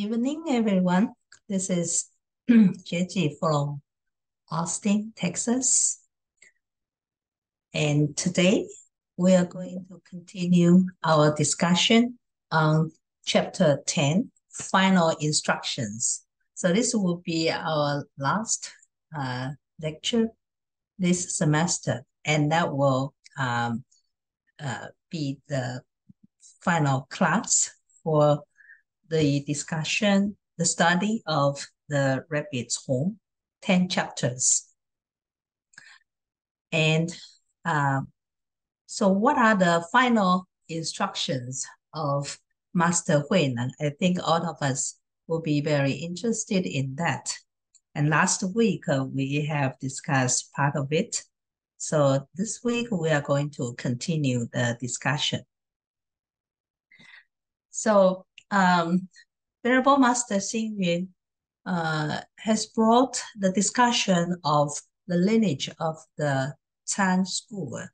evening, everyone. This is Jieji from Austin, Texas. And today we are going to continue our discussion on chapter 10, final instructions. So this will be our last lecture this semester, and that will be the final class for the discussion, the study of the rabbit's home, 10 chapters. And so what are the final instructions of Master Huineng? I think all of us will be very interested in that. And last week, we have discussed part of it. So this week, we are going to continue the discussion. So Venerable Master Xing Yun has brought the discussion of the lineage of the Tan school.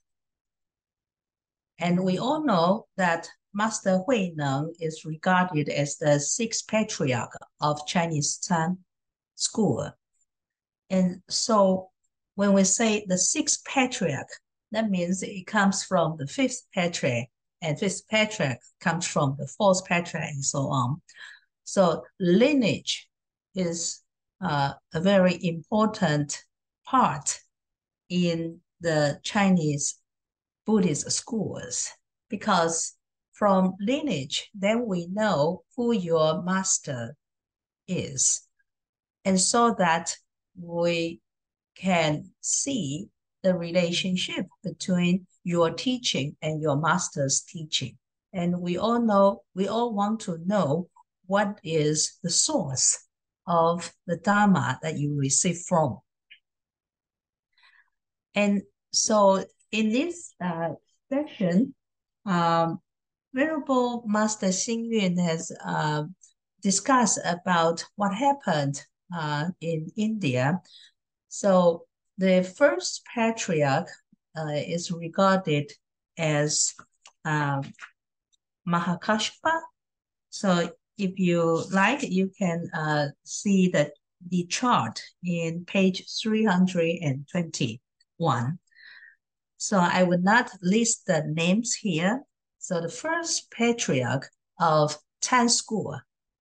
And we all know that Master Huineng is regarded as the sixth patriarch of Chinese Tan school. And so when we say the sixth patriarch, that means it comes from the fifth patriarch, and fifth patriarch comes from the fourth patriarch, and so on. So lineage is a very important part in the Chinese Buddhist schools, because from lineage, then we know who your master is. And so that we can see the relationship between your teaching and your master's teaching. And we all want to know what is the source of the Dharma that you receive from. And so in this section, Venerable Master Xing Yun has discussed about what happened in India. So the first patriarch is regarded as Mahakashapa. So if you like, you can see the chart in page 321. So I would not list the names here. So the first patriarch of Tan school,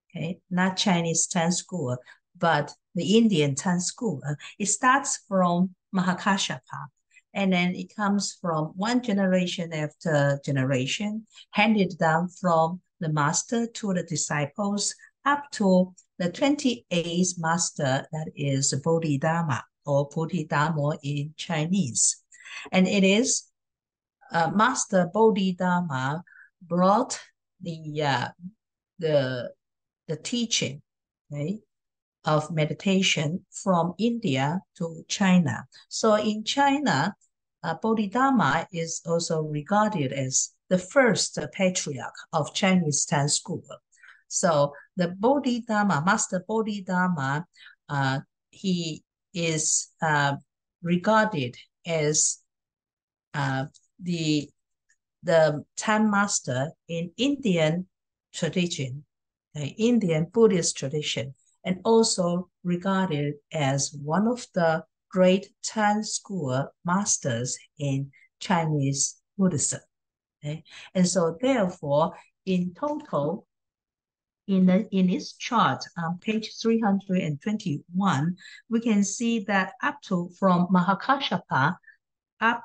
okay, not Chinese Tan school, but the Indian Tan school, it starts from Mahakashapa. And then it comes from one generation after generation, handed down from the master to the disciples up to the 28th master, that is Bodhidharma or Bodhidharma in Chinese. And it is Master Bodhidharma brought the teaching, right, of meditation from India to China. So in China, Bodhidharma is also regarded as the first patriarch of Chinese Tan school. So the Bodhidharma, Master Bodhidharma, he is regarded as the Tan master in Indian tradition, Indian Buddhist tradition, and also regarded as one of the great Tan school masters in Chinese Buddhism. Okay? And so therefore, in total, in this chart on page 321, we can see that up to from Mahakashapa up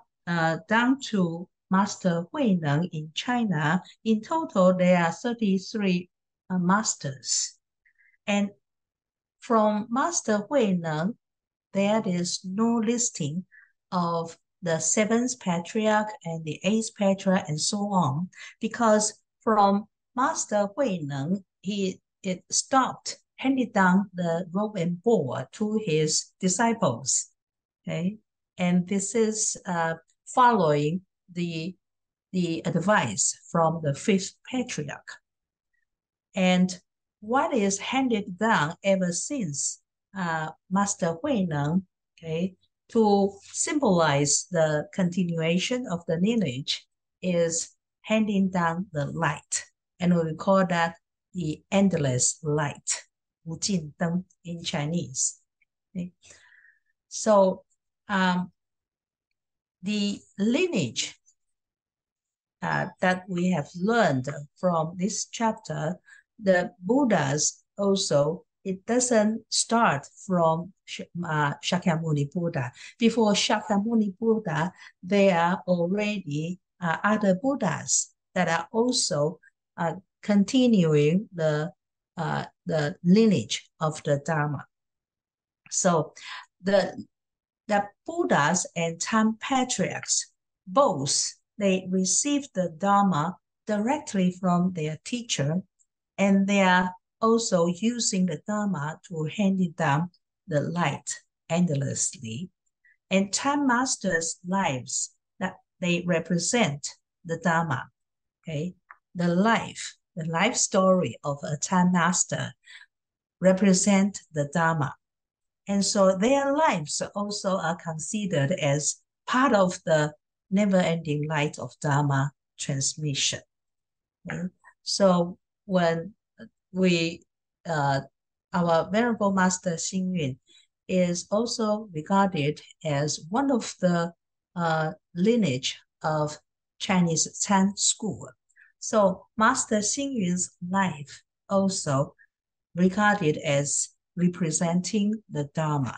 down to Master Huineng in China, in total, there are 33 masters. And from Master Huineng, there is no listing of the seventh patriarch and the eighth patriarch and so on, because from Master Huineng, it stopped, handed down the robe and bowl to his disciples. Okay, and this is following the advice from the fifth patriarch. And what is handed down ever since Master Huineng, okay, to symbolize the continuation of the lineage, is handing down the light. And we call that the endless light, 无尽灯 in Chinese. Okay. So the lineage that we have learned from this chapter, the Buddhas also, it doesn't start from Shakyamuni Buddha. Before Shakyamuni Buddha, there are already other Buddhas that are also continuing the lineage of the Dharma. So the Buddhas and time patriarchs, both, they received the Dharma directly from their teacher, and they are also using the Dharma to hand it down the light endlessly. And time masters' lives, that they represent the Dharma. Okay, the life story of a time master represent the Dharma. And so their lives also are considered as part of the never-ending light of Dharma transmission. Okay? So when our Venerable Master Xing Yun is also regarded as one of the lineage of Chinese Chan school. So Master Xing Yun's life also regarded as representing the Dharma,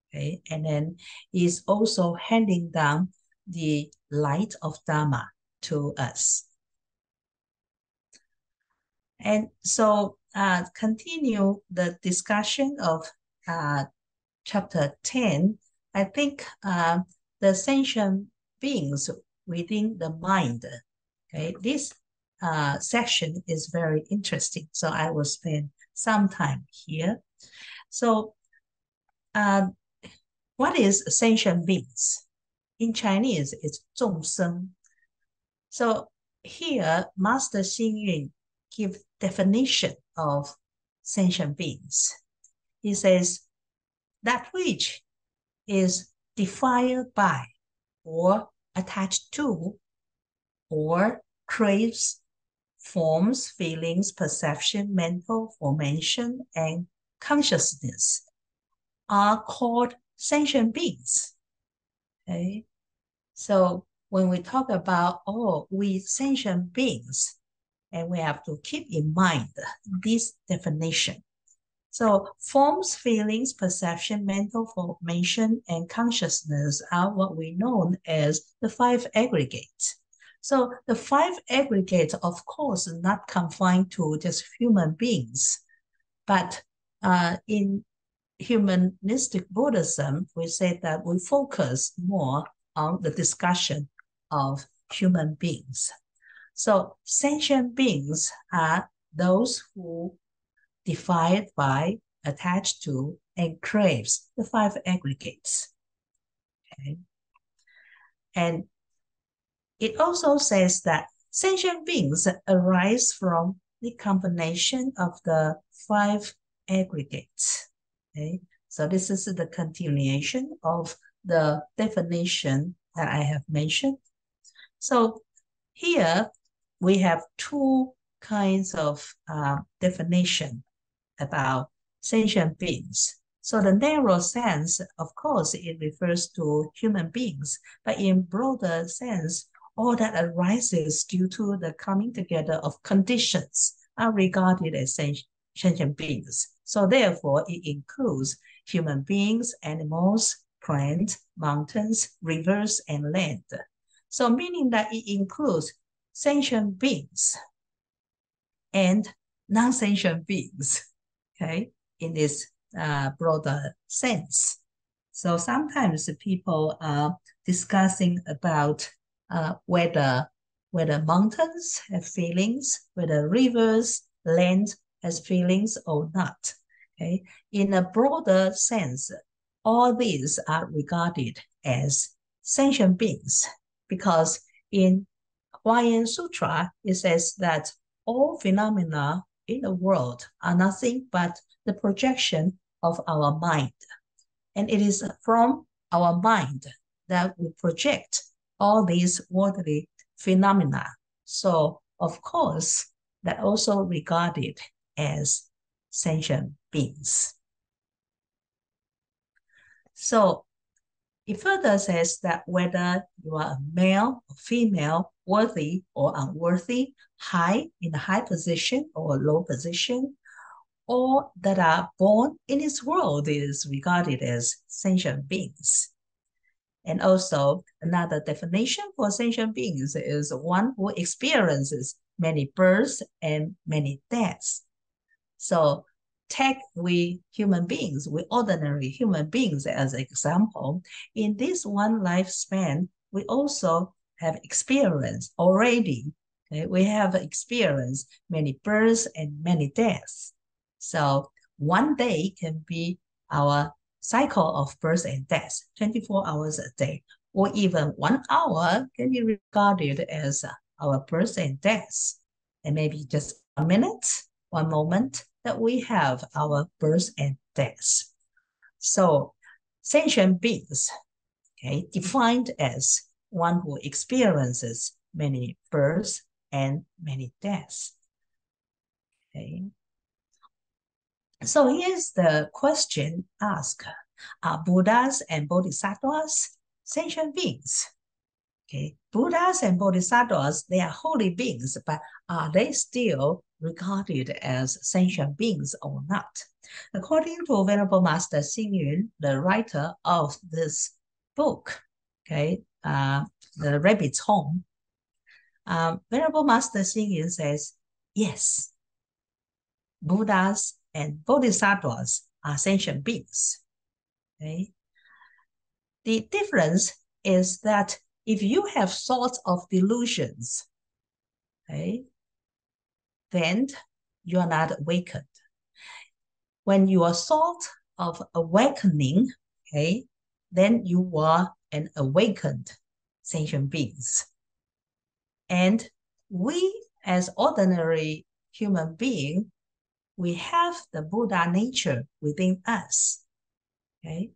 okay? And then is also handing down the light of Dharma to us. And so continue the discussion of chapter 10. I think the sentient beings within the mind, okay? This section is very interesting, so I will spend some time here. So what is sentient beings? In Chinese, it's 众生. So here, Master Xing Yun gives definition of sentient beings. He says, that which is defiled by, or attached to, or craves, forms, feelings, perception, mental formation, and consciousness are called sentient beings. Okay? So when we talk about, we sentient beings, and we have to keep in mind this definition. So forms, feelings, perception, mental formation, and consciousness are what we know as the five aggregates. So the five aggregates, of course, are not confined to just human beings, but in humanistic Buddhism, we say that we focus more on the discussion of human beings. So sentient beings are those who defiled by, attached to, and craves the five aggregates. Okay. And it also says that sentient beings arise from the combination of the five aggregates. Okay. So this is the continuation of the definition that I have mentioned. So here we have two kinds of definition about sentient beings. So the narrow sense, of course, it refers to human beings, but in broader sense, all that arises due to the coming together of conditions are regarded as sentient beings. So therefore, it includes human beings, animals, plants, mountains, rivers, and land. So meaning that it includes sentient beings and non-sentient beings, okay, in this broader sense. So sometimes people are discussing about whether mountains have feelings, whether rivers, land has feelings or not. Okay, in a broader sense, all these are regarded as sentient beings, because in Huayan Sutra, it says that all phenomena in the world are nothing but the projection of our mind. And it is from our mind that we project all these worldly phenomena. So, of course, that also regarded as sentient beings. So it further says that whether you are a male or female, worthy or unworthy, high in a high position or a low position, all that are born in this world is regarded as sentient beings. And also another definition for sentient beings is one who experiences many births and many deaths. So take we human beings, we ordinary human beings as an example. In this one lifespan, we also have experienced already. Okay? We have experienced many births and many deaths. So one day can be our cycle of birth and death, 24 hours a day, or even 1 hour can be regarded as our birth and death. And maybe just a minute, one moment that we have our birth and death. So sentient beings, okay, defined as one who experiences many births and many deaths. Okay. So here's the question asked. Are Buddhas and Bodhisattvas sentient beings? Okay, Buddhas and Bodhisattvas, they are holy beings, but are they still regarded as sentient beings or not? According to Venerable Master Xing Yun, the writer of this book, okay, The Rabbit's Home, Venerable Master Xing Yun says, yes, Buddhas and Bodhisattvas are sentient beings. Okay? The difference is that if you have thoughts of delusions, okay, then you are not awakened. When you are thought of awakening, okay, then you are an awakened sentient beings. And we as ordinary human beings, we have the Buddha nature within us. Okay,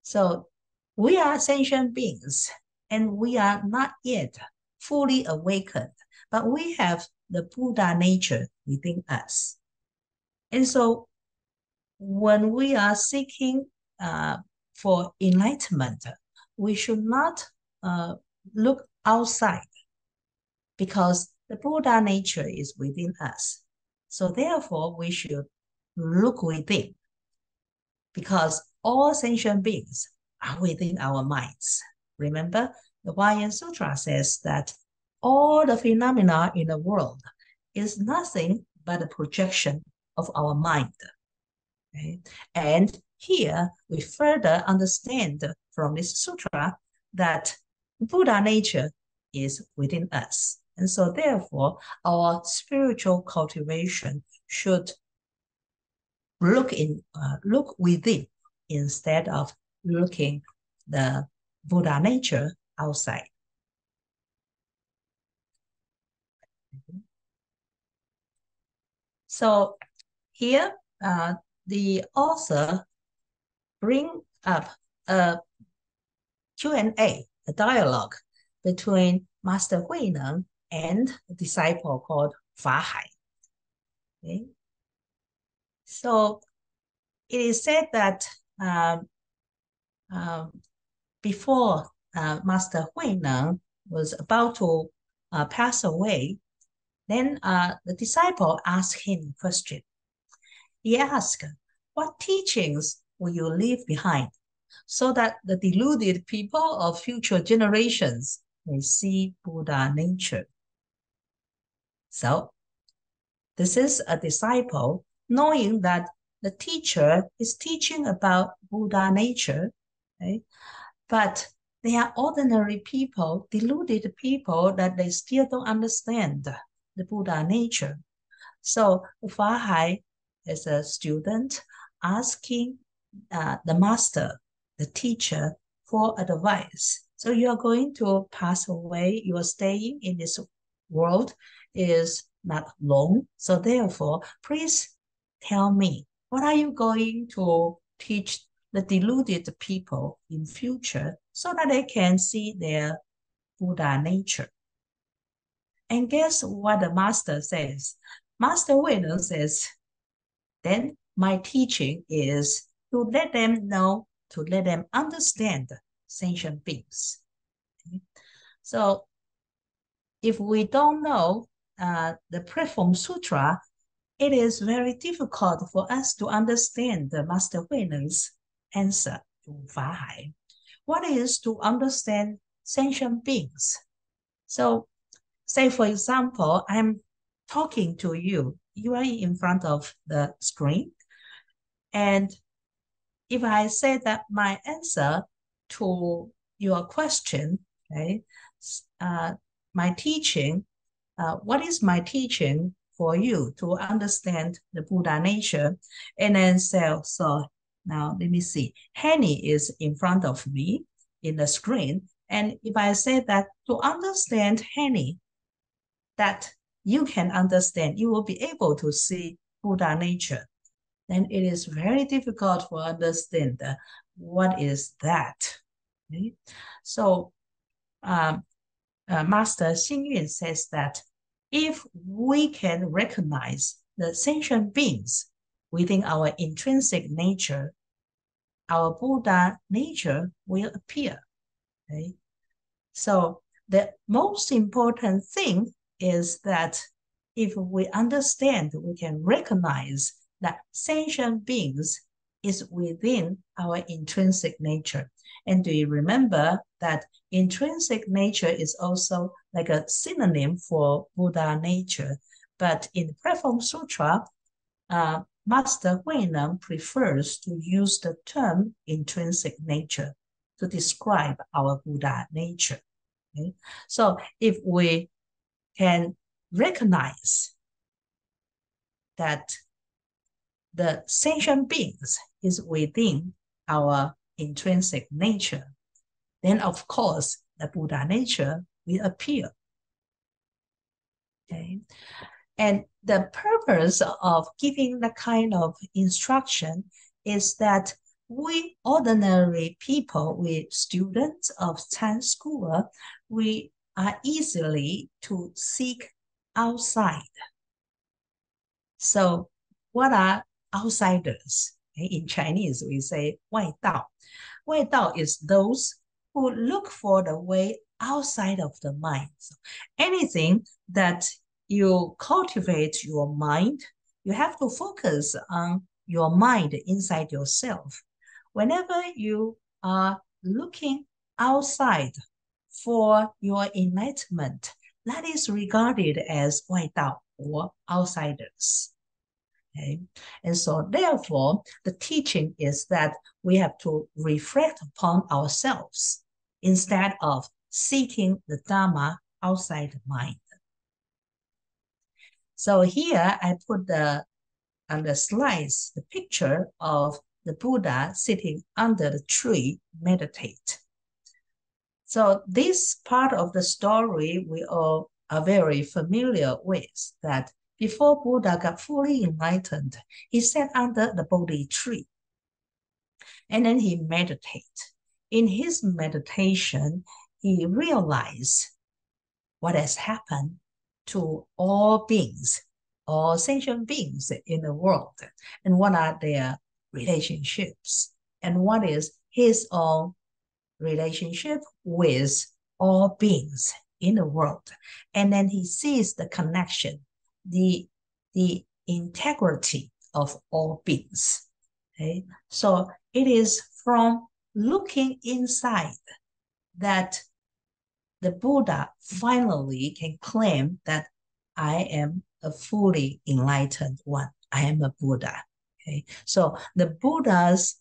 so we are sentient beings and we are not yet fully awakened, but we have the Buddha nature within us. And so when we are seeking for enlightenment, we should not look outside because the Buddha nature is within us. So therefore, we should look within because all sentient beings are within our minds. Remember, the Huayan Sutra says that all the phenomena in the world is nothing but a projection of our mind. Okay? And here we further understand from this sutra that Buddha nature is within us. And so therefore, our spiritual cultivation should look within instead of looking the Buddha nature outside. So here, the author bring up a Q&A, a dialogue between Master Huineng and a disciple called FaHai. Okay. So it is said that before Master Huineng was about to pass away, then the disciple asked him a question. He asked, what teachings will you leave behind so that the deluded people of future generations may see Buddha nature? So this is a disciple knowing that the teacher is teaching about Buddha nature, okay? But they are ordinary people, deluded people that they still don't understand the Buddha nature. So FaHai is a student asking the master, the teacher, for advice. So you are going to pass away. Your staying in this world is not long. So therefore, please tell me, what are you going to teach the deluded people in future so that they can see their Buddha nature? And guess what the master says? Master Huineng says, then my teaching is to let them know, to let them understand sentient beings. Okay? So if we don't know the Platform Sutra, it is very difficult for us to understand the Master Huineng's answer to FaHai. What is to understand sentient beings? So, say for example, I'm talking to you. You are in front of the screen. And if I say that my answer to your question, okay, my teaching, what is my teaching for you to understand the Buddha nature? And then say, so now let me see. Henny is in front of me in the screen. And if I say that to understand Henny, that you can understand, you will be able to see Buddha nature, then it is very difficult to understand what is that. Okay? So Master Xingyun says that if we can recognize the sentient beings within our intrinsic nature, our Buddha nature will appear. Okay? So the most important thing is that if we understand, we can recognize that sentient beings is within our intrinsic nature. And do you remember that intrinsic nature is also like a synonym for Buddha nature? But in the Platform Sutra, Master Huineng prefers to use the term intrinsic nature to describe our Buddha nature. Okay? So if we can recognize that the sentient beings is within our intrinsic nature, then of course the Buddha nature will appear. Okay? And the purpose of giving that kind of instruction is that we ordinary people, we students of Chan school, we are easily to seek outside. So what are outsiders? In Chinese, we say 外道. 外道 is those who look for the way outside of the mind. So anything that you cultivate your mind, you have to focus on your mind inside yourself. Whenever you are looking outside for your enlightenment, that is regarded as 外道 or outsiders. Okay? And so therefore, the teaching is that we have to reflect upon ourselves instead of seeking the Dharma outside the mind. So here I put on the slides the picture of the Buddha sitting under the tree meditate. So this part of the story we all are very familiar with, that before Buddha got fully enlightened, he sat under the Bodhi tree and then he meditated. In his meditation, he realized what has happened to all beings, all sentient beings in the world, and what are their relationships, and what is his own relationship with all beings in the world. And then he sees the connection, the integrity of all beings. Okay? So it is from looking inside that the Buddha finally can claim that I am a fully enlightened one. I am a Buddha. Okay? So the Buddha's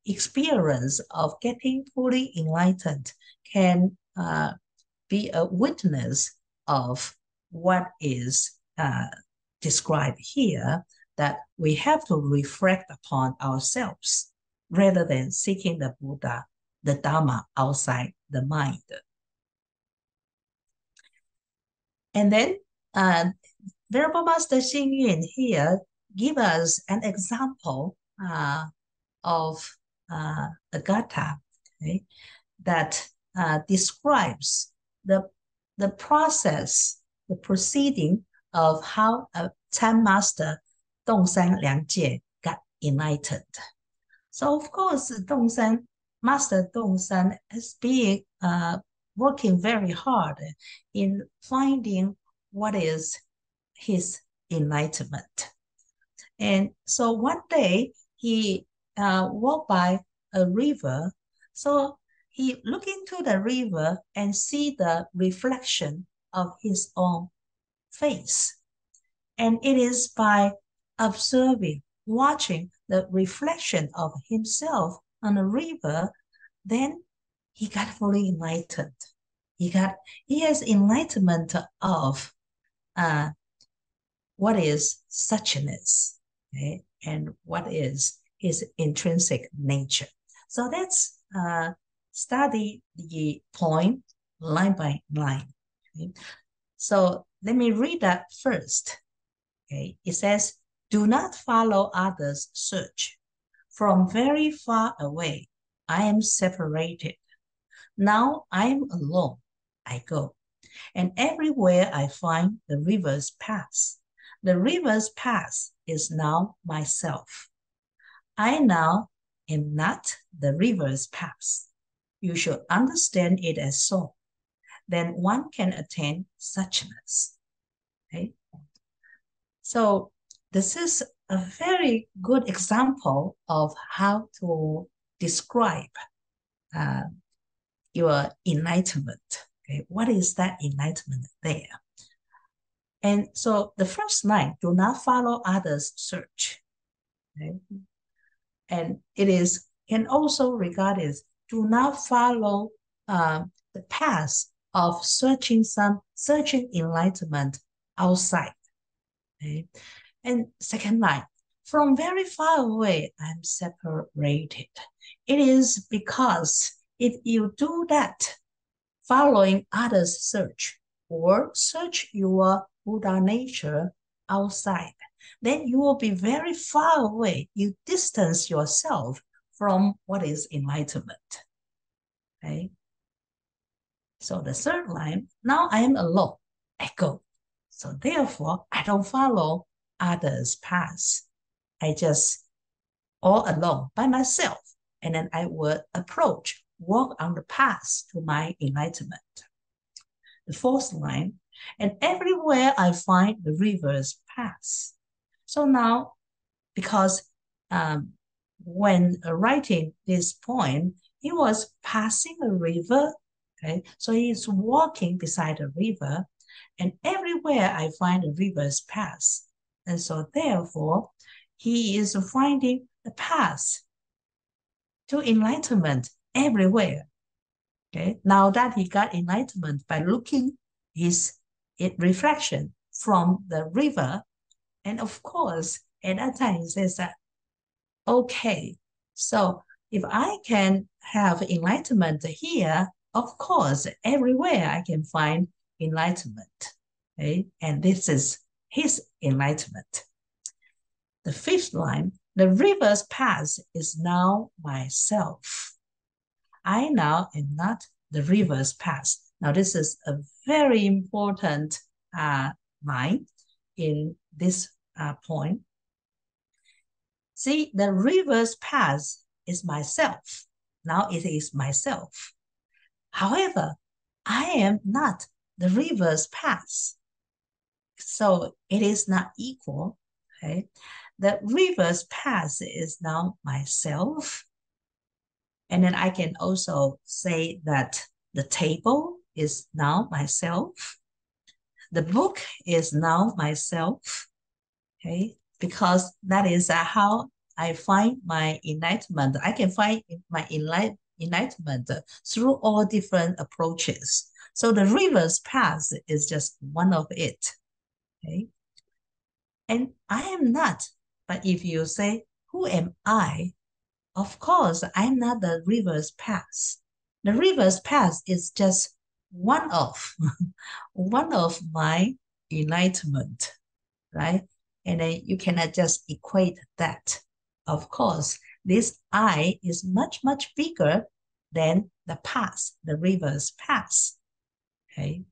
experience of getting fully enlightened can be a witness of what is described here, that we have to reflect upon ourselves rather than seeking the Buddha, the Dharma outside the mind. And then Venerable Master Xingyun here give us an example of a gatha, okay, that describes the process, the proceeding of how a Chan master Dongsan Liangjie got enlightened. So of course, Dongsan, Master Dongsan is being working very hard in finding what is his enlightenment. And so one day he walked by a river. So he looked into the river and see the reflection of his own face. And it is by observing, watching the reflection of himself on the river, then he got fully enlightened. He has enlightenment of what is suchness, okay, and what is his intrinsic nature. So let's study the point line by line. Okay? So let me read that first. Okay, it says, "Do not follow others' search. From very far away, I am separated. Now I am alone. I go, and everywhere I find the river's path. The river's path is now myself. I now am not the river's path. You should understand it as so. Then one can attain suchness." Okay? So this is a very good example of how to describe your enlightenment. Okay, what is that enlightenment there? And so the first line, do not follow others' search. Okay? And it is can also regard as do not follow the path of searching enlightenment outside. Okay? And second line, from very far away, I'm separated. It is because if you do that, following others' search or search your Buddha nature outside, then you will be very far away. You distance yourself from what is enlightenment. Okay? So the third line, now I am alone. I go. So therefore, I don't follow others' paths. I just all alone by myself. And then I would walk on the path to my enlightenment. The fourth line, and everywhere I find the river's path. So now, because when writing this poem, he was passing a river. Okay, so he's walking beside a river, and everywhere I find the river's path. And so therefore, he is finding the path to enlightenment everywhere. Okay, now that he got enlightenment by looking his reflection from the river, and of course, at that time he says that, okay, so if I can have enlightenment here, of course, everywhere I can find enlightenment. Okay, and this is his enlightenment. The fifth line, the river's path is now myself. I now am not the river's path. Now, this is a very important line in this point. See, the river's path is myself. Now it is myself. However, I am not the river's path. So it is not equal. Okay? The river's path is now myself. And then I can also say that the table is now myself. The book is now myself. Okay, because that is how I find my enlightenment. I can find my enlightenment through all different approaches. So the river's path is just one of it. Okay, and I am not. But if you say, who am I? Of course, I'm not the river's path. The river's path is just one of my enlightenment, right? And then you cannot just equate that. Of course, this I is much, much bigger than the path, the river's path, okay?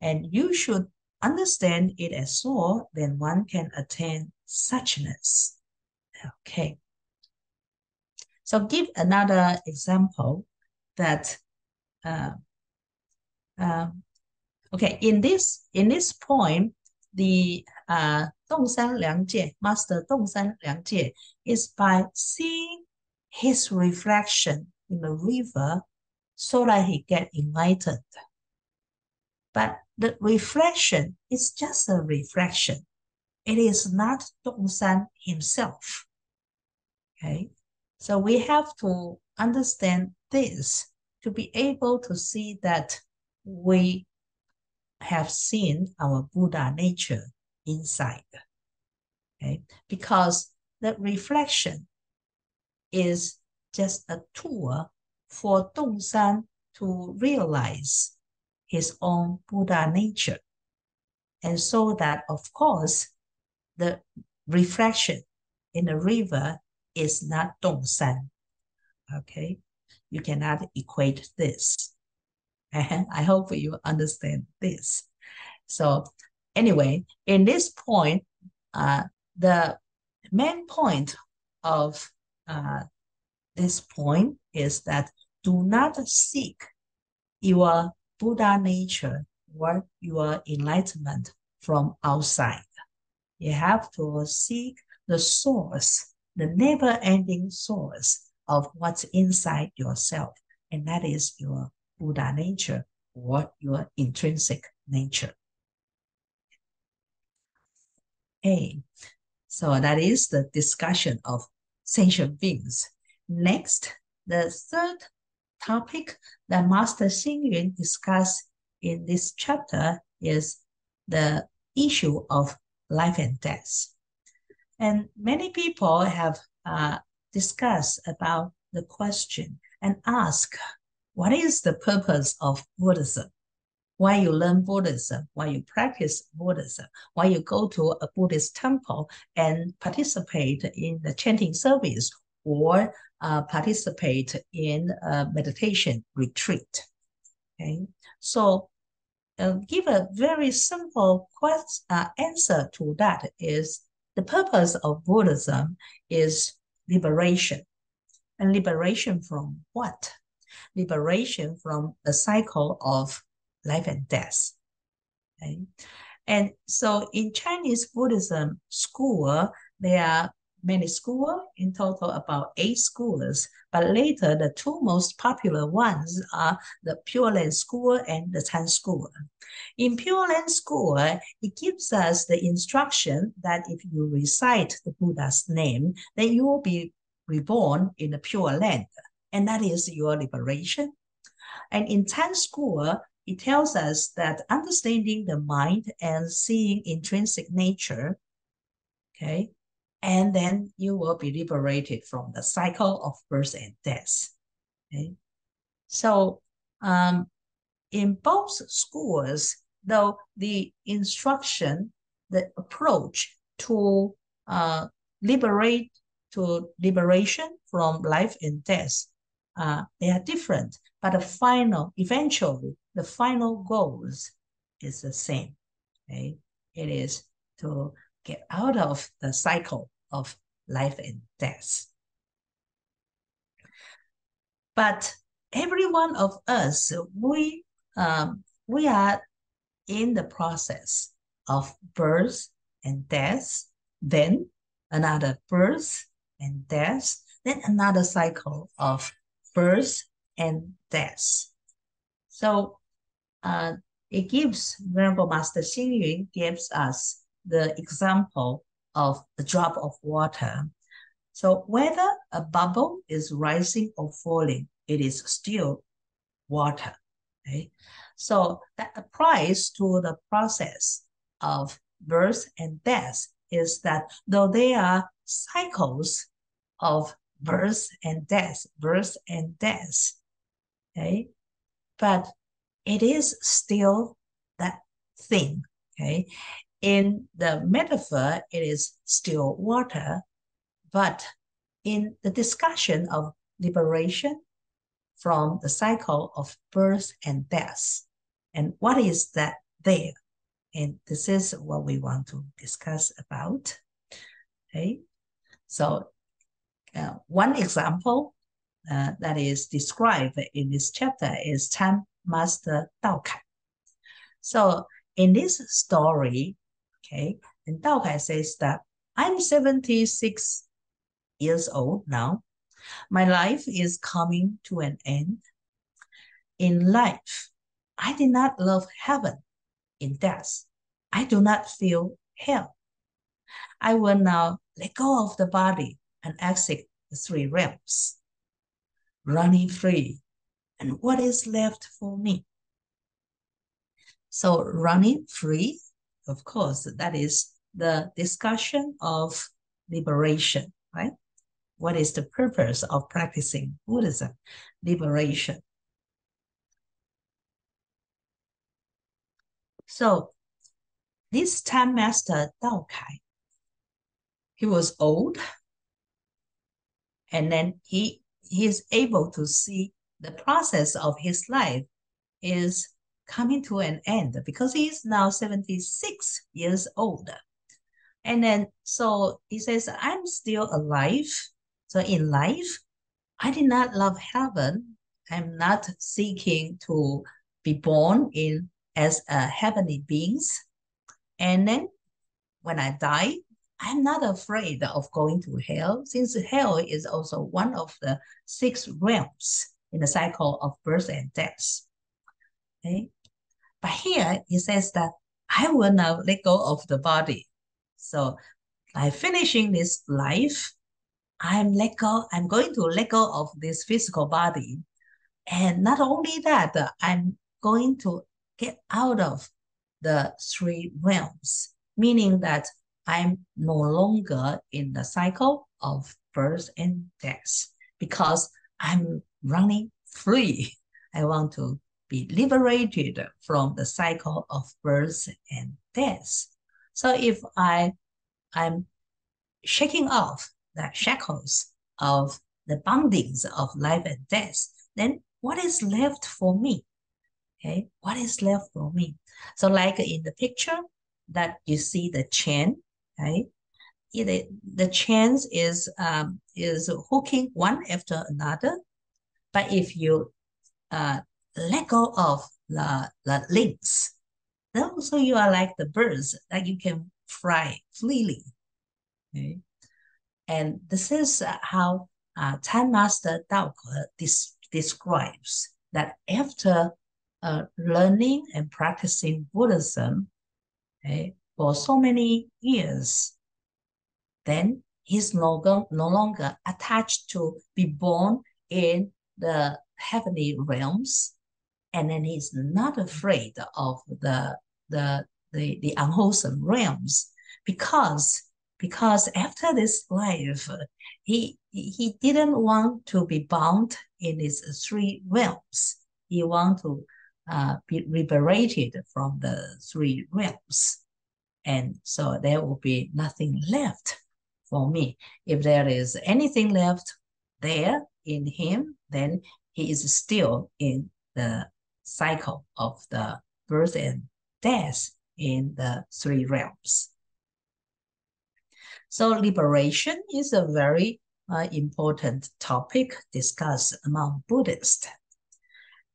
And you should understand it as so, then one can attain suchness. Okay. So give another example that, okay, in this point, the Dongsan Liangjie, Master Dongsan Liangjie, is by seeing his reflection in the river so that he get enlightened. But the reflection is just a reflection. It is not Dongsan himself. Okay, so we have to understand this to be able to see that we have seen our Buddha nature inside. Okay, because the reflection is just a tool for Dongsan to realize his own Buddha nature. And so that, of course, the reflection in the river is not Dongsan. Okay, you cannot equate this. And I hope you understand this. So anyway, in this point, the main point of this point is that do not seek your Buddha nature or your enlightenment from outside. You have to seek the source, the never-ending source of what's inside yourself, and that is your Buddha nature or your intrinsic nature. Okay, so that is the discussion of sentient beings. Next, the third topic that Master Xing discussed in this chapter is the issue of life and death. And many people have discussed about the question and ask, what is the purpose of Buddhism? Why you learn Buddhism, why you practice Buddhism, why you go to a Buddhist temple and participate in the chanting service or participate in a meditation retreat. Okay, so give a very simple answer to that is the purpose of Buddhism is liberation. And liberation from what? Liberation from the cycle of life and death. Okay? And so in Chinese Buddhism school, there are many schools, in total about 8 schools, but later the 2 most popular ones are the Pure Land School and the Chan School. In Pure Land School, it gives us the instruction that if you recite the Buddha's name, then you will be reborn in the Pure Land, and that is your liberation. And in Chan School, it tells us that understanding the mind and seeing intrinsic nature, okay, and then you will be liberated from the cycle of birth and death. Okay, so in both schools, though the instruction, the approach to liberation from life and death, they are different, but eventually, the final goals is the same. Okay, it is to get out of the cycle of life and death. But every one of us, we are in the process of birth and death, then another birth and death, then another cycle of birth and death. So it gives, Venerable Master Xing gives us the example of a drop of water. So whether a bubble is rising or falling, it is still water. Okay? So that applies to the process of birth and death, is that though there are cycles of birth and death, okay, but it is still that thing. Okay, in the metaphor, it is still water, but in the discussion of liberation from the cycle of birth and death, and what is that there? And this is what we want to discuss about. Okay, so one example that is described in this chapter is Time Master Dao Kai. So in this story, okay, and Dao Kai says that I'm 76 years old now. My life is coming to an end. In life, I did not love heaven. In death, I do not feel hell. I will now let go of the body and exit the three realms, running free. And what is left for me? So running free, of course, that is the discussion of liberation, right? What is the purpose of practicing Buddhism? Liberation. So this Time Master Dao Kai, he was old, and then he is able to see the process of his life is coming to an end because he is now 76 years old. And then, so he says, I'm still alive. So in life, I did not love heaven. I'm not seeking to be born in as a heavenly beings. And then when I die, I'm not afraid of going to hell, since hell is also one of the six realms in the cycle of birth and death. Okay? But here it says that I will now let go of the body. So by finishing this life, I'm going to let go of this physical body. And not only that, I'm going to get out of the three realms, meaning that I'm no longer in the cycle of birth and death because I'm running free. I want to be liberated from the cycle of birth and death. So if I'm shaking off the shackles of the bindings of life and death, then what is left for me? Okay, what is left for me? So like in the picture that you see the chain, right? The chains is hooking one after another. But if you let go of the links, then also you are like the birds, that you can fly freely. Okay? And this is how Time Master Dao describes that after learning and practicing Buddhism for so many years, then he's no longer attached to be born in the heavenly realms, and then he's not afraid of the unwholesome realms because after this life, he didn't want to be bound in these three realms. He want to be liberated from the three realms. And so there will be nothing left for me. If there is anything left there in him, then he is still in the cycle of the birth and death in the three realms. So liberation is a very important topic discussed among Buddhists.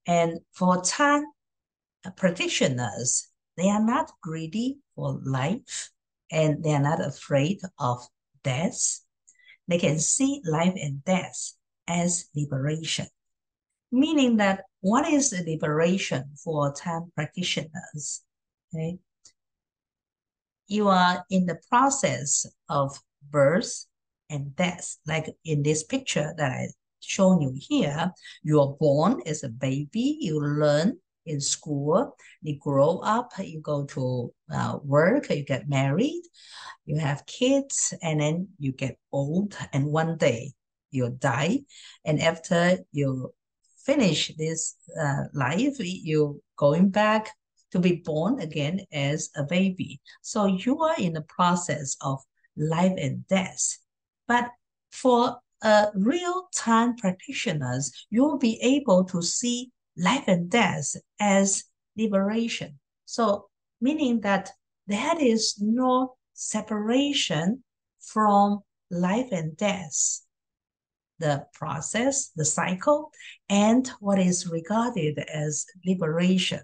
And for Chan practitioners, they are not greedy for life and they are not afraid of death. They can see life and death as liberation, meaning that what is the liberation for Chan practitioners? Okay? You are in the process of birth and death. Like in this picture that I shown you here, you are born as a baby, you learn in school, you grow up, you go to work, you get married, you have kids, and then you get old, and one day you die. And after you finish this life, you going back to be born again as a baby. So you are in the process of life and death. But for real-time practitioners, you will be able to see life and death as liberation. So meaning that there is no separation from life and death, the process, the cycle, and what is regarded as liberation.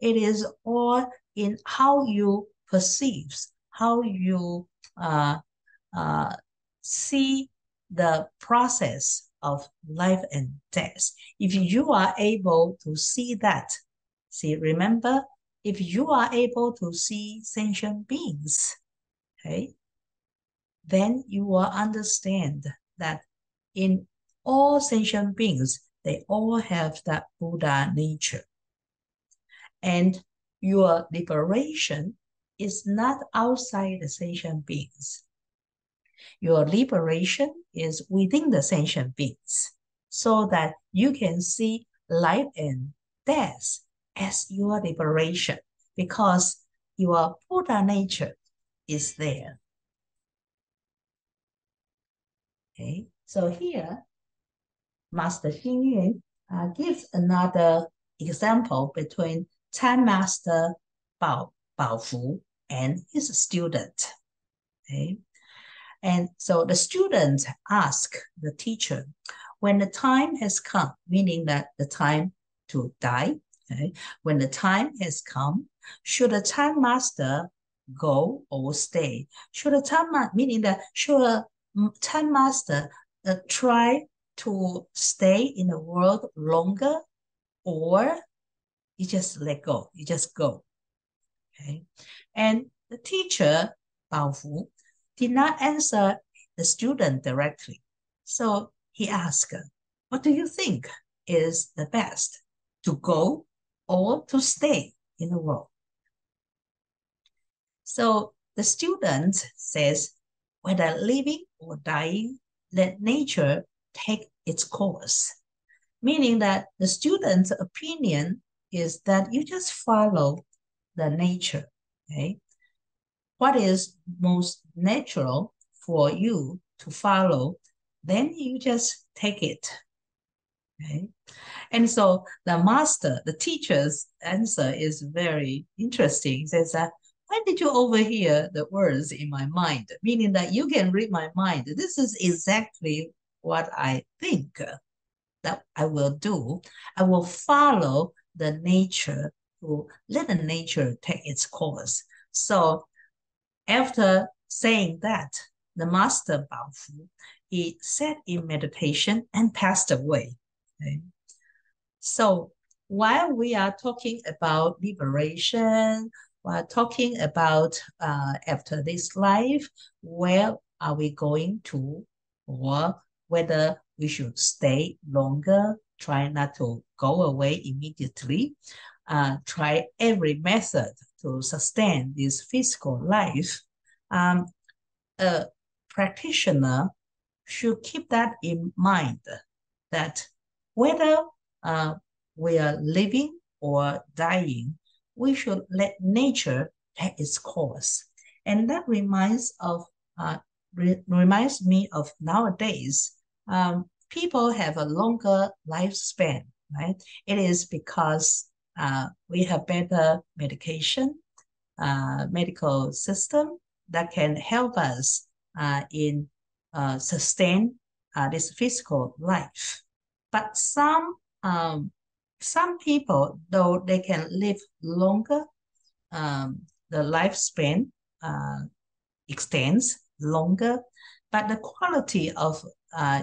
It is all in how you perceive, how you see the process of life and death. If you are able to see that, remember, if you are able to see sentient beings, okay, then you will understand that in all sentient beings, they all have that Buddha nature. And your liberation is not outside the sentient beings. Your liberation is within the sentient beings, so that you can see life and death as your liberation, because your Buddha nature is there. Okay, so here, Master Xing Yun gives another example between Time Master Baofu and his student. Okay, and so the student asked the teacher, when the time has come, meaning that the time to die, okay, when the time has come, should the Time Master go or stay? Should a Time Master, meaning that should a Time Master try to stay in the world longer, or you just let go, you just go? Okay, and the teacher, Baofu, did not answer the student directly. So he asked, what do you think is the best, to go or to stay in the world? So the student says, whether living or dying, let nature take its course. Meaning that the student's opinion is that you just follow the nature, okay? What is most natural for you to follow, then you just take it, okay? And so the master, the teacher's answer is very interesting. He says that, when did you overhear the words in my mind? Meaning that you can read my mind. This is exactly what I think that I will do. I will follow the nature, to let the nature take its course. So after saying that, the master Baofu, he sat in meditation and passed away. Okay? So while we are talking about liberation, we're talking about after this life, where are we going to, or whether we should stay longer, try not to go away immediately, try every method to sustain this physical life. A practitioner should keep that in mind, that whether we are living or dying, we should let nature take its course. And that reminds me of nowadays, people have a longer lifespan, right? It is because we have better medication, medical system that can help us in sustain this physical life. But some people, though they can live longer, the lifespan extends longer, but the quality of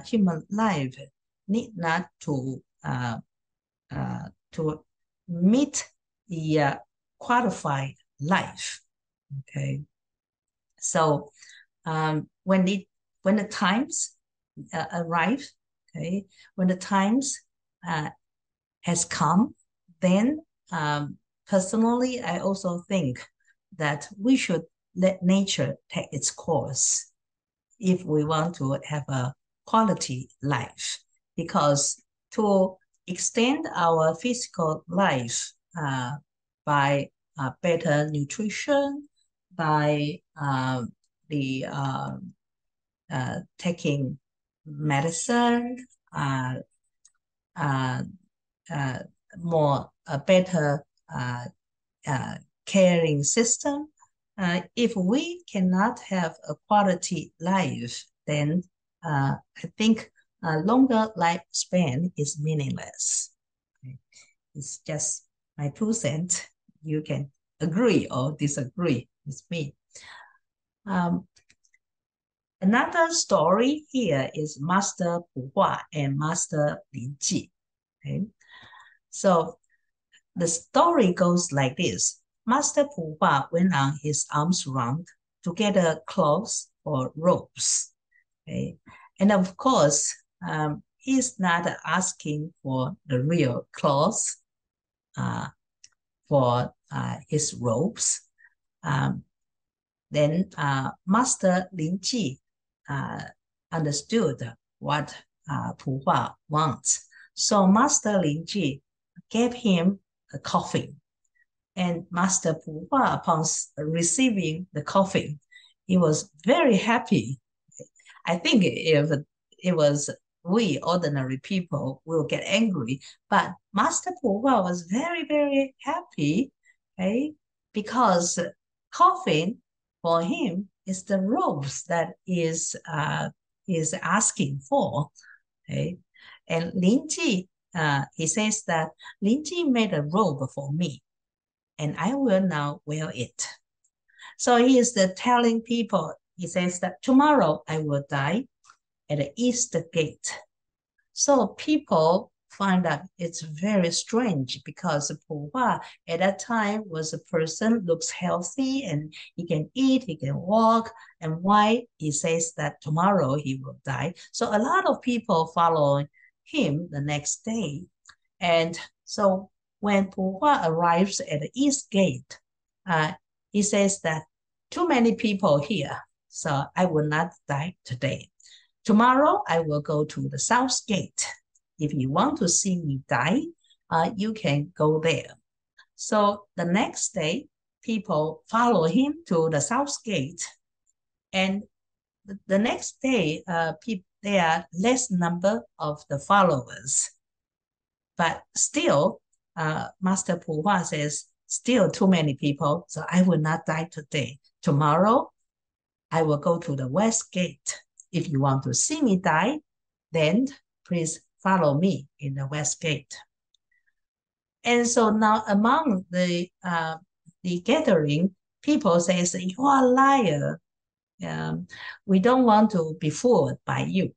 human life need not to meet the qualified life. Okay, so when the times arrive, okay, when the times has come, then personally, I also think that we should let nature take its course if we want to have a quality life. Because to extend our physical life by better nutrition, by taking medicine, more better caring system, if we cannot have a quality life, then I think a longer lifespan is meaningless. Okay. It's just my 2 cents. You can agree or disagree with me. Another story here is Master Pu Hua and Master Lin Ji. Okay? So the story goes like this. Master Pu Hua went on his alms round to gather cloths or robes. Okay? And of course, he's not asking for the real clothes for his robes. Then Master Lin Ji understood what Pu Hua wants. So Master Lin Ji gave him a coffin. And Master Pu Hua, upon receiving the coffin, he was very happy. I think if it was we ordinary people will get angry, but Master Pu Hua was very, very happy, okay? Because coffin for him is the robes that is asking for, okay? And Lin Ji, he says that Lin Ji made a robe for me, and I will now wear it. So he is telling people, he says that tomorrow I will die at the east gate. So people find that it's very strange because Pu Hua at that time was a person looks healthy and he can eat, he can walk, and why he says that tomorrow he will die. So a lot of people follow him the next day. And so when Pu Hua arrives at the east gate, he says that too many people here, so I will not die today. Tomorrow, I will go to the south gate. If you want to see me die, you can go there. So the next day, people follow him to the south gate. And the next day, there are less number of the followers. But still, Master Pu Hua says, still too many people, so I will not die today. Tomorrow, I will go to the west gate. If you want to see me die, then please follow me in the west gate. And so now among the gathering, people say, you are a liar. We don't want to be fooled by you.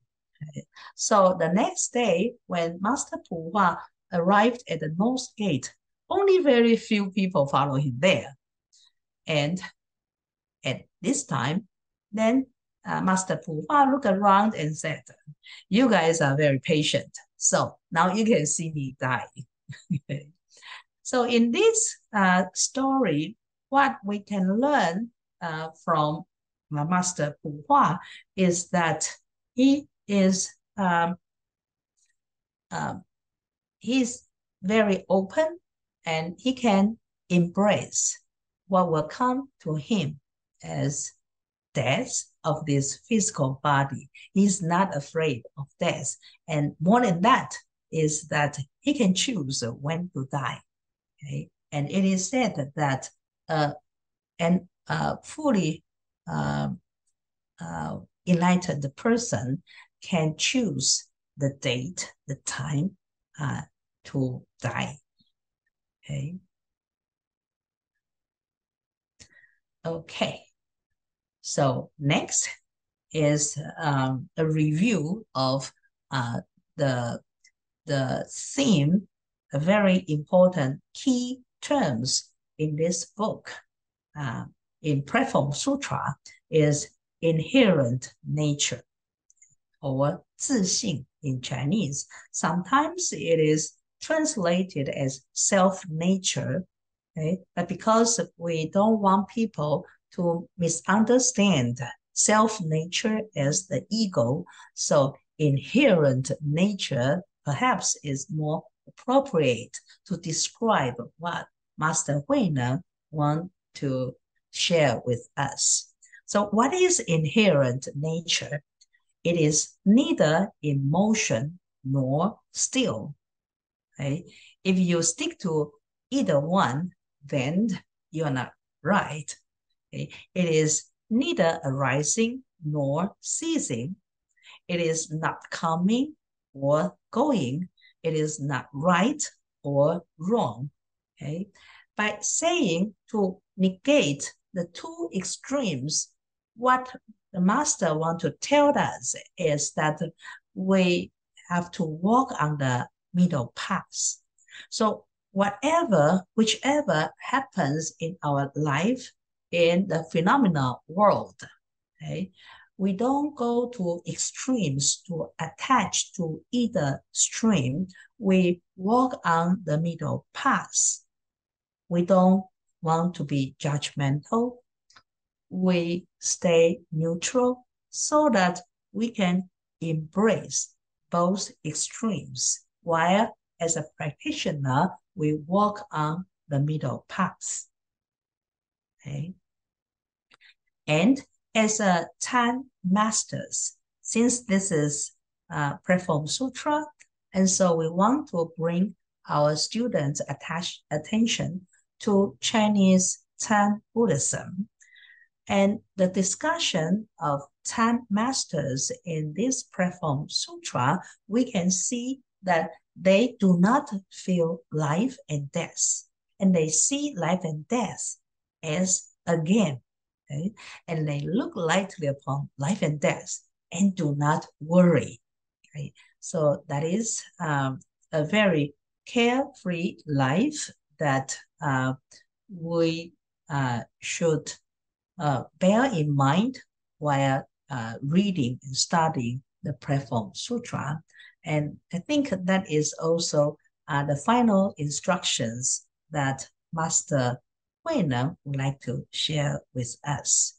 So the next day, when Master Pu Hua arrived at the north gate, only very few people follow him there. And at this time, then Master Pu Hua looked around and said, you guys are very patient. So now you can see me die. So in this story, what we can learn from Master Pu Hua is that he is he's very open and he can embrace what will come to him as death of this physical body. He's not afraid of death. And more than that is that he can choose when to die. Okay? And it is said that an fully enlightened person can choose the date, the time to die. Okay. Okay. So next is a review of the theme, a very important key terms in this book. In Platform Sutra is inherent nature, or 自性 in Chinese. Sometimes it is translated as self-nature, okay? But because we don't want people to misunderstand self-nature as the ego, so inherent nature perhaps is more appropriate to describe what Master Huineng wants to share with us. So what is inherent nature? It is neither in motion nor still. Okay? If you stick to either one, then you're not right. Okay? It is neither arising nor ceasing. It is not coming or going. It is not right or wrong. Okay? By saying to negate the two extremes, what the master wants to tell us is that we have to walk on the middle path. So whichever happens in our life, in the phenomenal world, okay, we don't go to extremes to attach to either stream. We walk on the middle path. We don't want to be judgmental. We stay neutral so that we can embrace both extremes, while as a practitioner, we walk on the middle path. Okay? And as a Tan masters, since this is Platform Sutra, and so we want to bring our students' attention to Chinese Tan Buddhism. And the discussion of Tan masters in this Platform Sutra, we can see that they do not feel life and death, and they see life and death as a game. Okay? And they look lightly upon life and death and do not worry. Okay? So that is a very carefree life that we should bear in mind while reading and studying the Platform Sutra. And I think that is also the final instructions that Master Huineng would like to share with us.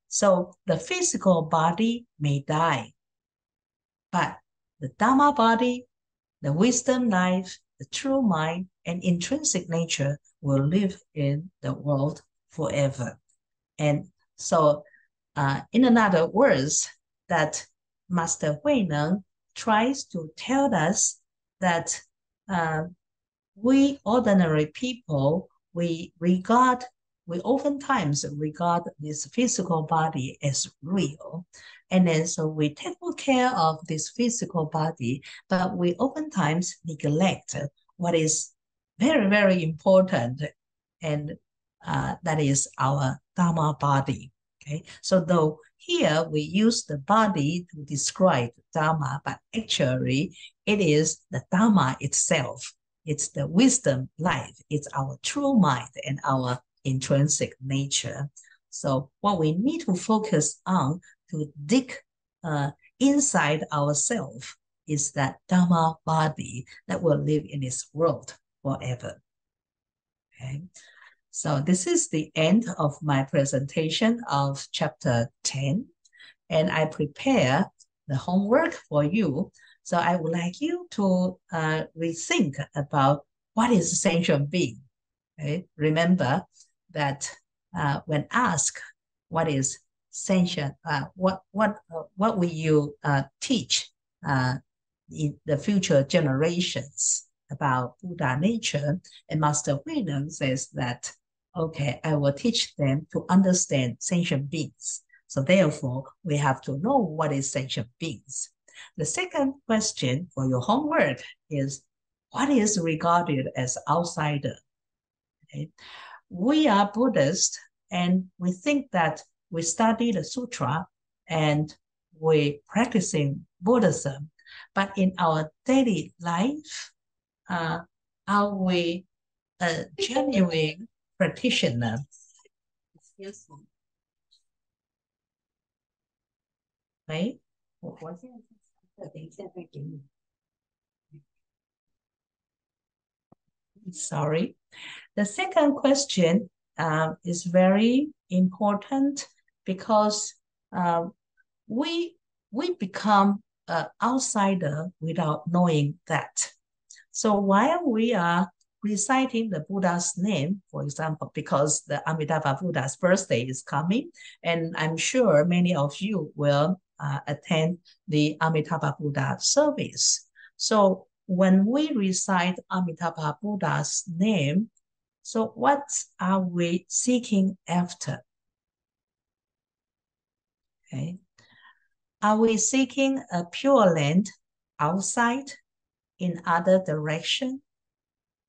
So the physical body may die, but the Dharma body, the wisdom life, the true mind, and intrinsic nature will live in the world forever. And so, in other words, that Master Huineng tries to tell us that we ordinary people, we oftentimes regard this physical body as real. And then so we take good care of this physical body, but we oftentimes neglect what is very, very important, and that is our Dharma body. Okay, so though here we use the body to describe Dharma, but actually it is the Dharma itself. It's the wisdom life. It's our true mind and our intrinsic nature. So what we need to focus on to dig inside ourselves is that Dharma body that will live in this world forever. Okay. So this is the end of my presentation of chapter 10, and I prepare the homework for you. So I would like you to rethink about what is sentient being. Okay? Remember that when asked what is sentient, what will you teach in the future generations about Buddha nature? And Master Huineng says that, okay, I will teach them to understand sentient beings. So therefore, we have to know what is sentient beings. The second question for your homework is, what is regarded as outsider? Okay. We are Buddhists, and we think that we study the sutra and we practicing Buddhism, but in our daily life, are we a genuine practitioner? Excuse me. 喂，我现在等一下再给你。Sorry. The second question is very important because we become an outsider without knowing that. So while we are reciting the Buddha's name, for example, because the Amitabha Buddha's birthday is coming, and I'm sure many of you will attend the Amitabha Buddha service. So when we recite Amitabha Buddha's name, so what are we seeking after? Okay. Are we seeking a pure land outside in other direction?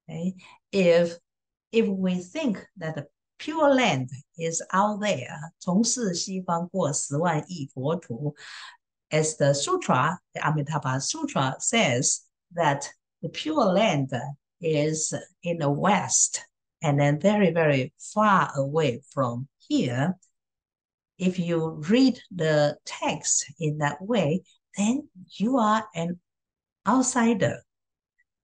Okay. If we think that the pure land is out there, 从事西方过10万亿国土, as the Sutra, the Amitabha Sutra says that the pure land is in the west and then very, very far away from here. If you read the text in that way, then you are an outsider.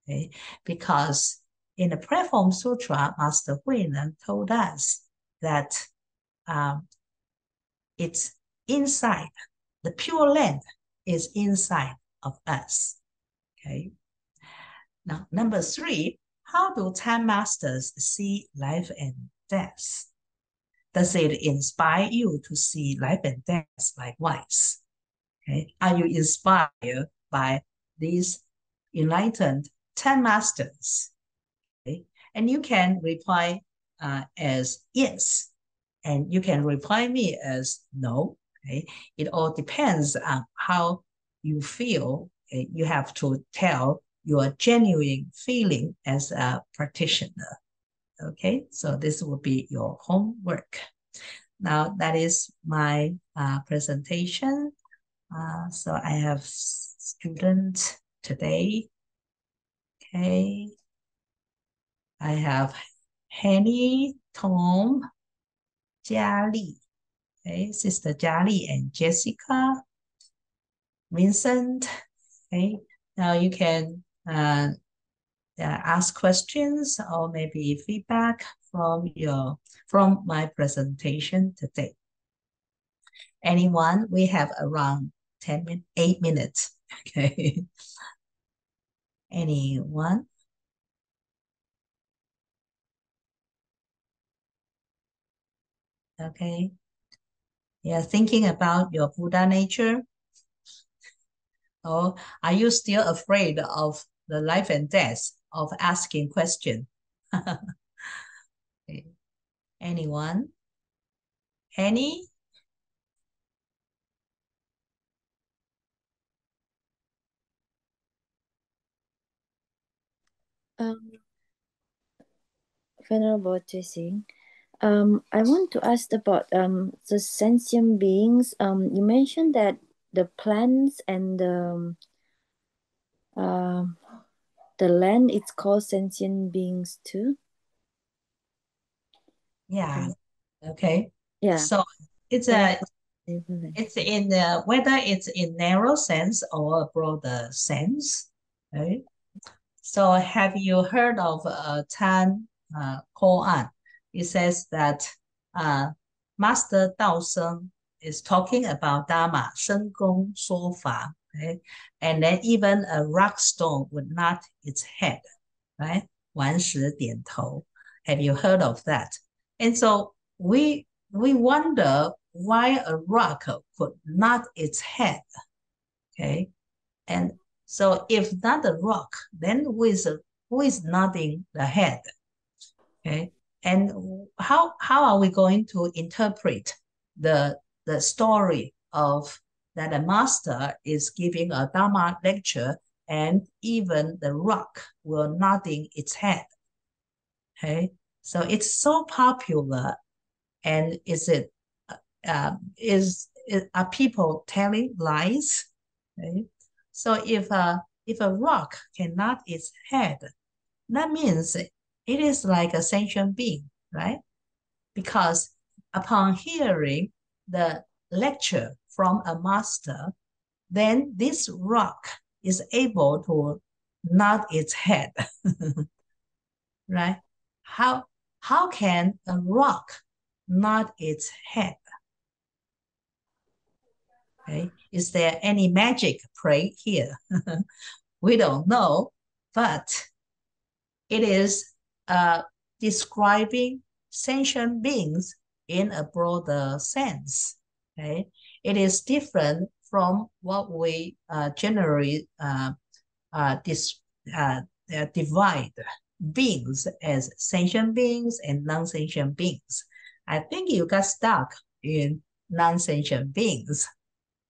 Okay? Because in the Platform Sutra, Master Huineng told us that it's inside. The pure land is inside of us. Okay. Now, number 3, how do Time Masters see life and death? Does it inspire you to see life and death likewise? Okay. Are you inspired by these enlightened 10 masters? Okay. And you can reply as yes, and you can reply me as no. Okay. It all depends on how you feel. Okay. You have to tell your genuine feeling as a practitioner. Okay, so this will be your homework. Now that is my presentation. So I have students today. Okay, I have Henny, Tom, Jiali, okay, Sister Jiali and Jessica, Vincent. Okay, now you can ask questions or maybe feedback from my presentation today. Anyone? We have around 8 minutes. Okay. Anyone? Okay. Yeah, thinking about your Buddha nature? Or are you still afraid of the life and death of asking questions? Okay. Anyone? Any? Venerable Jessing, I want to ask about the sentient beings. You mentioned that the plants and the land is called sentient beings too. Yeah. Okay. Yeah. So it's in whether it's in narrow sense or a broader sense, right? So have you heard of Tan Koan? It says that Master Dao Sheng is talking about Dharma, 生公说法, right? And then even a rock stone would nod its head, right? 顽石点头. Have you heard of that? And so we wonder why a rock could nod its head, okay? And so if not the rock, then who is nodding the head? Okay. And how are we going to interpret the story of that a master is giving a Dharma lecture and even the rock will nodding its head? Okay. So it's so popular, and are people telling lies? Okay. So if a rock can nod its head, that means it is like a sentient being, right? Because upon hearing the lecture from a master, then this rock is able to nod its head, right? How can a rock nod its head? Okay. Is there any magic play here? We don't know, but it is describing sentient beings in a broader sense. Okay? It is different from what we generally divide beings as sentient beings and non-sentient beings. I think you got stuck in non-sentient beings,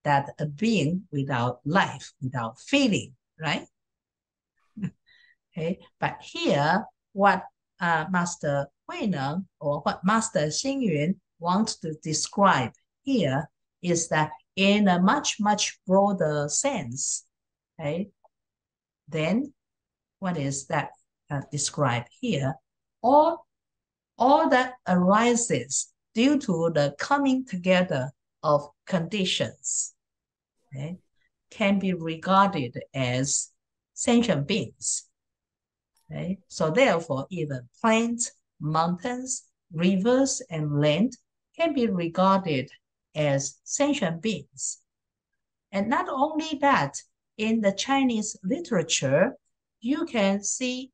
that a being without life, without feeling, right? Okay, but here, what Master Huineng or what Master Xingyun wants to describe here is that in a much, much broader sense, okay, then what is that described here? All that arises due to the coming together of conditions, okay, can be regarded as sentient beings. Okay? So therefore, even plants, mountains, rivers, and land can be regarded as sentient beings. And not only that, in the Chinese literature, you can see,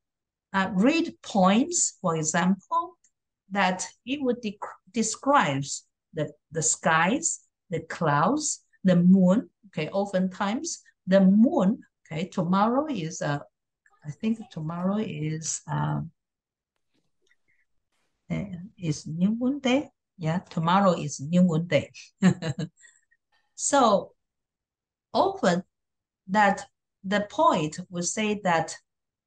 read poems, for example, that it would describes the skies, the clouds, the moon. Okay, oftentimes the moon. Okay, tomorrow is I think tomorrow is New Moon Day. Yeah, tomorrow is New Moon Day. So often that the poet would say that,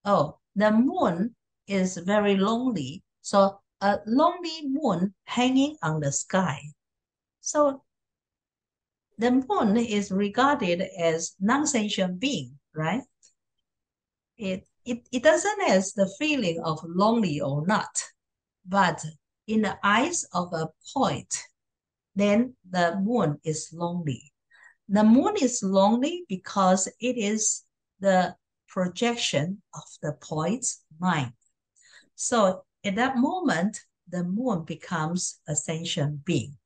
oh, the moon is very lonely. So a lonely moon hanging on the sky. So the moon is regarded as non-sentient being, right? It doesn't have the feeling of lonely or not, but in the eyes of a poet, then the moon is lonely. The moon is lonely because it is the projection of the poet's mind. So at that moment, the moon becomes a sentient being.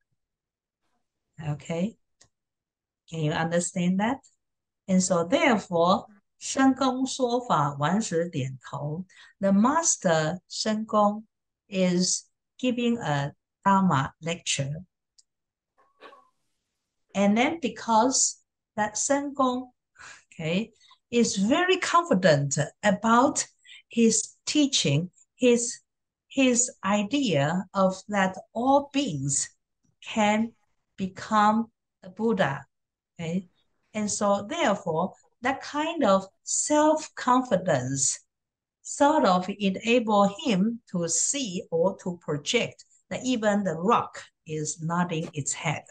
Okay? Can you understand that? And so therefore, 深公说法，完时点头. The master 深公 is giving a Dharma lecture. And then because that 深公, okay, is very confident about his teaching, his idea of that all beings can become a Buddha. Okay? And so therefore, that kind of self-confidence sort of enable him to see or to project that even the rock is nodding its head.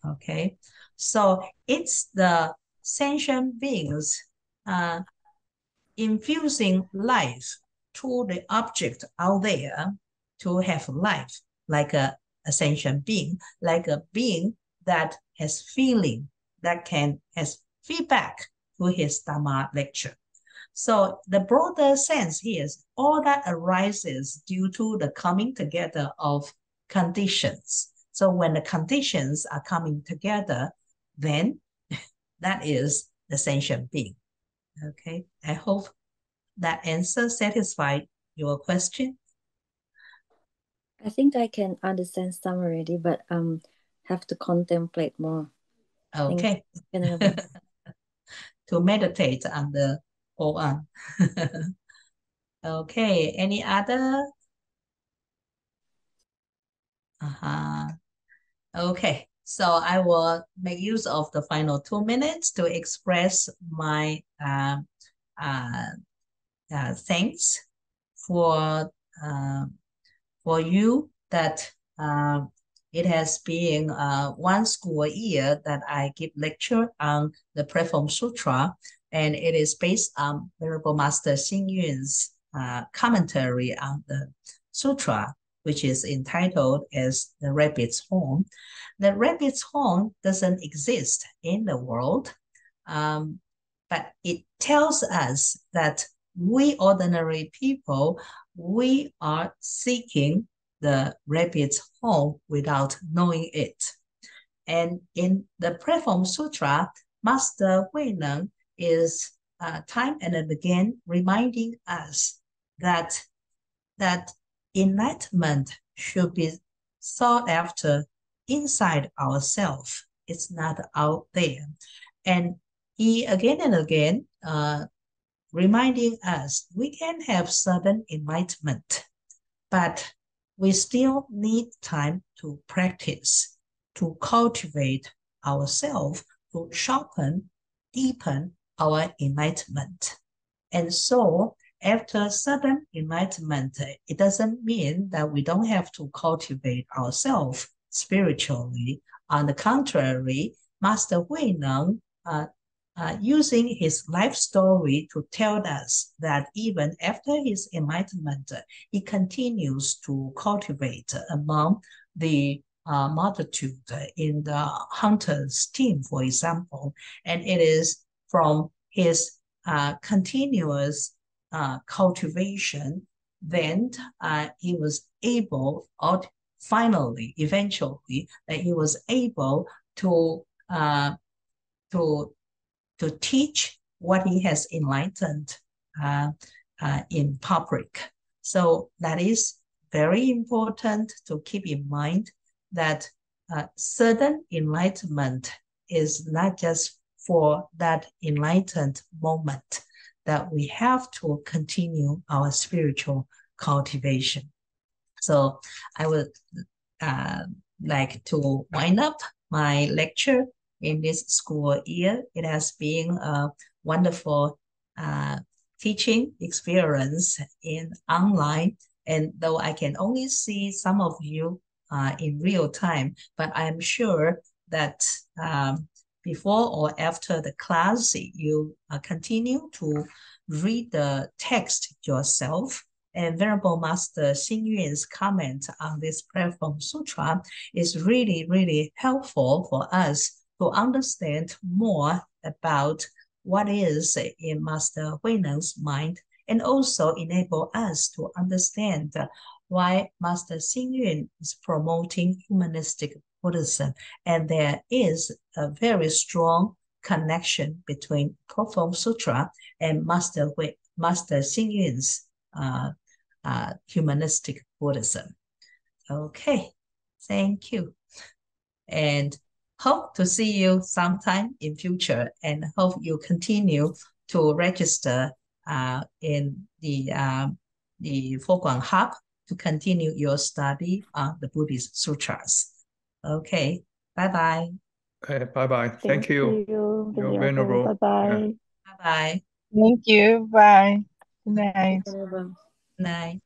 Okay, so it's the sentient beings infusing life to the object out there to have life, like a sentient being, like a being that has feeling, that has feedback to his Dharma lecture. So the broader sense here is all that arises due to the coming together of conditions. So when the conditions are coming together, then that is the sentient being. Okay, I hope that answer satisfied your question. I think I can understand some already, but have to contemplate more. Okay. To meditate on the koan. Okay, any other? Okay, so I will make use of the final 2 minutes to express my thanks for you that it has been 1 school year that I give lecture on the Platform Sutra, and it is based on Venerable Master Xing Yun's commentary on the Sutra, which is entitled as The Rabbit's Horn. The rabbit's horn doesn't exist in the world, but it tells us that we ordinary people, we are seeking the rabbit's horn without knowing it. And in the Platform Sutra, Master Huineng is time and again reminding us that enlightenment should be sought after inside ourselves. It's not out there. And he again and again reminding us we can have sudden enlightenment, but we still need time to practice. to cultivate ourselves, to sharpen, deepen our enlightenment. And so after sudden enlightenment, it doesn't mean that we don't have to cultivate ourselves spiritually. On the contrary, Master Huineng, using his life story to tell us that even after his enlightenment, he continues to cultivate among the multitude in the hunters team, for example. And it is from his continuous cultivation, then he was able, or finally, eventually, that he was able to teach what he has enlightened in public. So that is very important to keep in mind, that certain enlightenment is not just for that enlightened moment, that we have to continue our spiritual cultivation. So I would like to wind up my lecture in this school year. It has been a wonderful teaching experience in online. And though I can only see some of you in real time, but I'm sure that before or after the class, you continue to read the text yourself. And Venerable Master Xing Yun's comment on this platform sutra is really, really helpful for us to understand more about what is in Master Huineng's mind, and also enable us to understand why Master Xing Yun is promoting humanistic Buddhism. And there is a very strong connection between Platform Sutra and Master Xing Yun's humanistic Buddhism. Okay, thank you. And hope to see you sometime in future, and hope you continue to register in the FoGuangHuB to continue your study on the Buddhist sutras. Okay, bye-bye. Okay, bye-bye. Thank you. You're venerable. Bye-bye. Bye-bye. Thank you. Bye. Good night. Venerable. Good night.